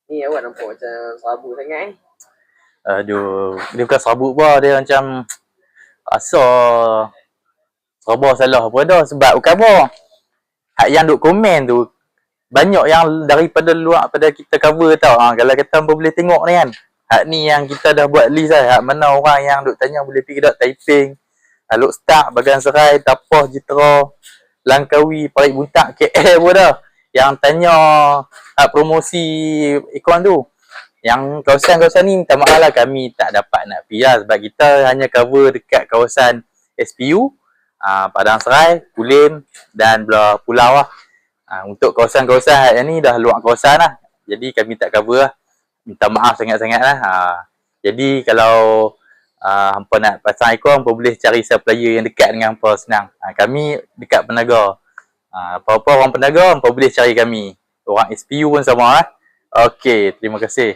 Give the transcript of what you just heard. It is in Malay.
Ni awak nampak macam serabut sangat eh. Aduh, dia bukan serabut bah, dia macam rasa serba salah apa dah sebab bukan apa. Hak yang duk komen tu banyak yang daripada luar pada kita cover tau. Kalau kata hangpa boleh tengok ni kan. Hak ni yang kita dah buat list dah. Hak mana orang yang duk tanya boleh pergi dak typing. Aluk Start, Bagan Serai, Tapah, Jitera, Langkawi, Parit Buntak, KL pun dah. Yang tanya promosi ikon tu. Yang kawasan-kawasan ni minta maaf lah kami tak dapat nak pergi lah sebab kita hanya cover dekat kawasan SPU, Padang Serai, Kulim dan belah Pulau lah. Untuk kawasan-kawasan yang ni dah luar kawasan lah. Jadi kami tak cover lah. Minta maaf sangat-sangat lah. Jadi kalau hampa nak pasang ikon, hampa boleh cari supplier yang dekat dengan hampa senang. Kami dekat Penaga. Apa-apa orang Penaga, hampa boleh cari kami. Orang SPU pun sama lah. Okey, terima kasih.